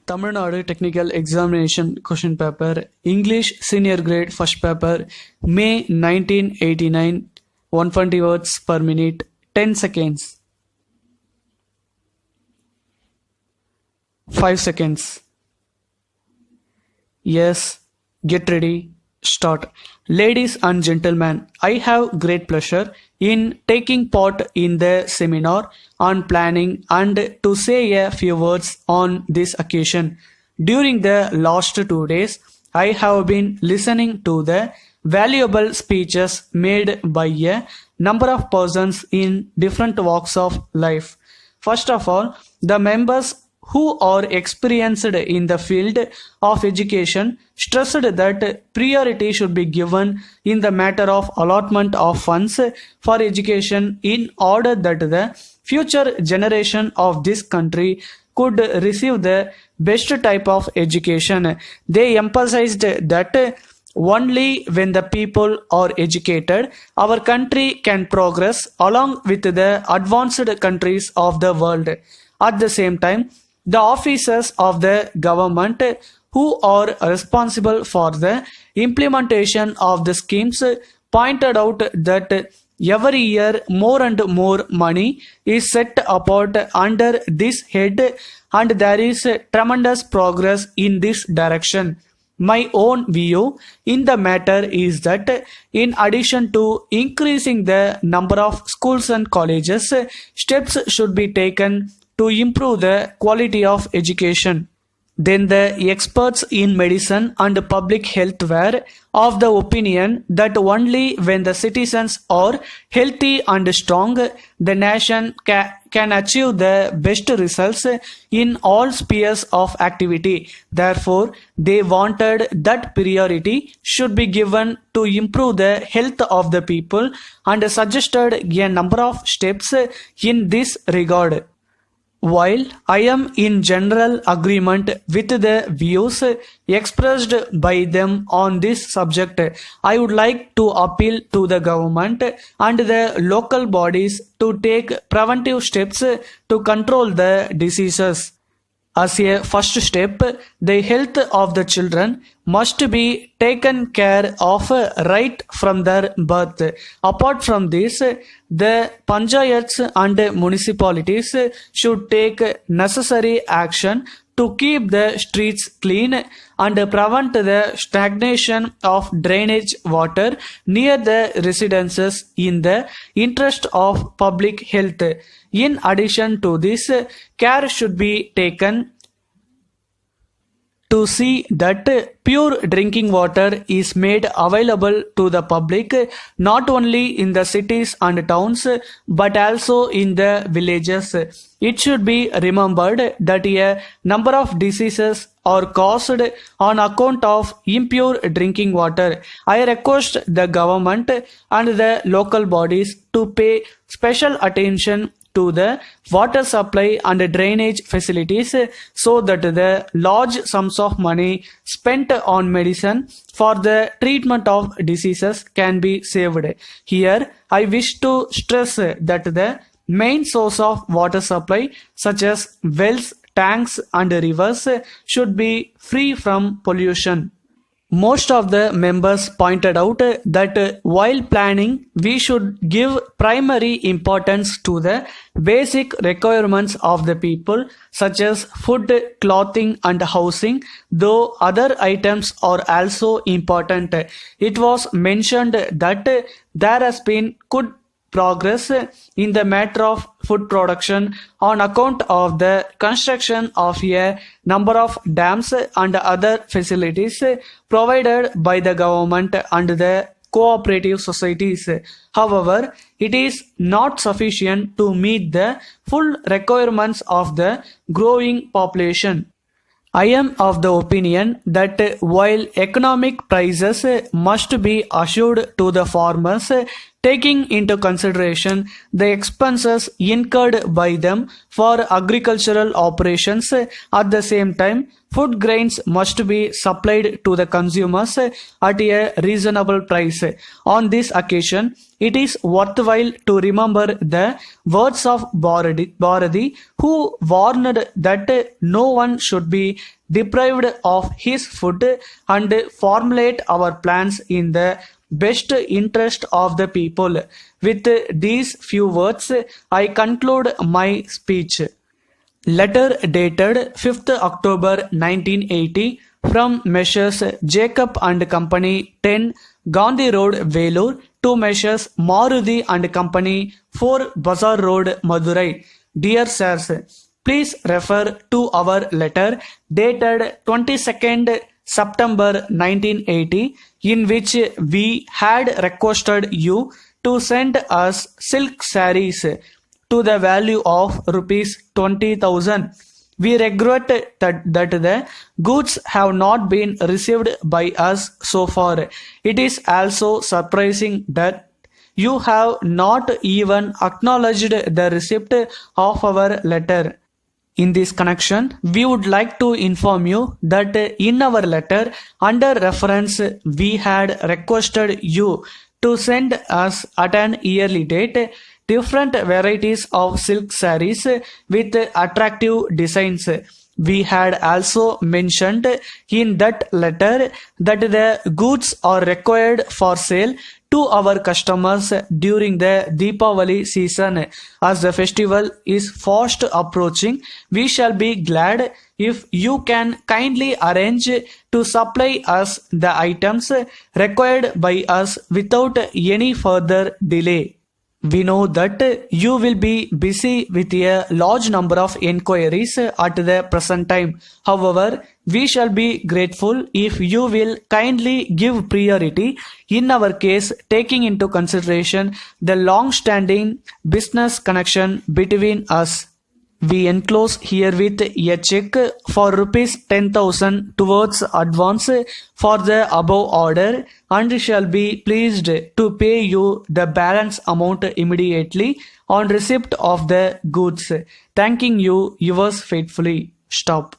Tamil Nadu Technical Examination Question Paper, English Senior Grade First Paper, May 1989, 120 words per minute, 10 seconds. 5 seconds. Yes, get ready, start. Ladies and gentlemen, I have great pleasure in taking part in the seminar on planning and to say a few words on this occasion. During the last 2 days, I have been listening to the valuable speeches made by a number of persons in different walks of life. First of all, the members who are experienced in the field of education stressed that priority should be given in the matter of allotment of funds for education in order that the future generation of this country could receive the best type of education. They emphasized that only when the people are educated, our country can progress along with the advanced countries of the world. At the same time, the officers of the government who are responsible for the implementation of the schemes pointed out that every year more and more money is set apart under this head and there is tremendous progress in this direction. My own view in the matter is that in addition to increasing the number of schools and colleges, steps should be taken to improve the quality of education. Then the experts in medicine and public health were of the opinion that only when the citizens are healthy and strong, the nation can achieve the best results in all spheres of activity. Therefore, they wanted that priority should be given to improve the health of the people and suggested a number of steps in this regard. While I am in general agreement with the views expressed by them on this subject, I would like to appeal to the government and the local bodies to take preventive steps to control the diseases. As a first step, the health of the children must be taken care of right from their birth. Apart from this, the panchayats and municipalities should take necessary action to keep the streets clean and prevent the stagnation of drainage water near the residences in the interest of public health. In addition to this, care should be taken to see that pure drinking water is made available to the public not only in the cities and towns but also in the villages. It should be remembered that a number of diseases are caused on account of impure drinking water. I request the government and the local bodies to pay special attention to the water supply and drainage facilities so that the large sums of money spent on medicine for the treatment of diseases can be saved. Here, I wish to stress that the main source of water supply, such as wells, tanks, and rivers, should be free from pollution. Most of the members pointed out that while planning, we should give primary importance to the basic requirements of the people, such as food, clothing, and housing, though other items are also important. It was mentioned that there has been good progress in the matter of food production on account of the construction of a number of dams and other facilities provided by the government and the cooperative societies. However, it is not sufficient to meet the full requirements of the growing population. I am of the opinion that while economic prices must be assured to the farmers, taking into consideration the expenses incurred by them for agricultural operations. At the same time, food grains must be supplied to the consumers at a reasonable price. On this occasion, it is worthwhile to remember the words of Bharati, who warned that no one should be deprived of his food, and formulate our plans in the best interest of the people. With these few words, I conclude my speech. Letter dated 5th October 1980 from Messrs. Jacob and Company, 10 Gandhi Road, Vellore, to Messrs. Maruti and Company, 4 Bazaar Road, Madurai. Dear sirs, please refer to our letter dated 22nd September 1980, in which we had requested you to send us silk sarees to the value of rupees 20,000. We regret that the goods have not been received by us so far. It is also surprising that you have not even acknowledged the receipt of our letter. In this connection, we would like to inform you that in our letter, under reference, we had requested you to send us at an yearly date different varieties of silk sarees with attractive designs. We had also mentioned in that letter that the goods are required for sale to our customers during the Deepavali season. As the festival is fast approaching, we shall be glad if you can kindly arrange to supply us the items required by us without any further delay. We know that you will be busy with a large number of inquiries at the present time. However, we shall be grateful if you will kindly give priority in our case, taking into consideration the long-standing business connection between us. We enclose herewith a check for rupees 10,000 towards advance for the above order, and shall be pleased to pay you the balance amount immediately on receipt of the goods. Thanking you, yours faithfully. Stop.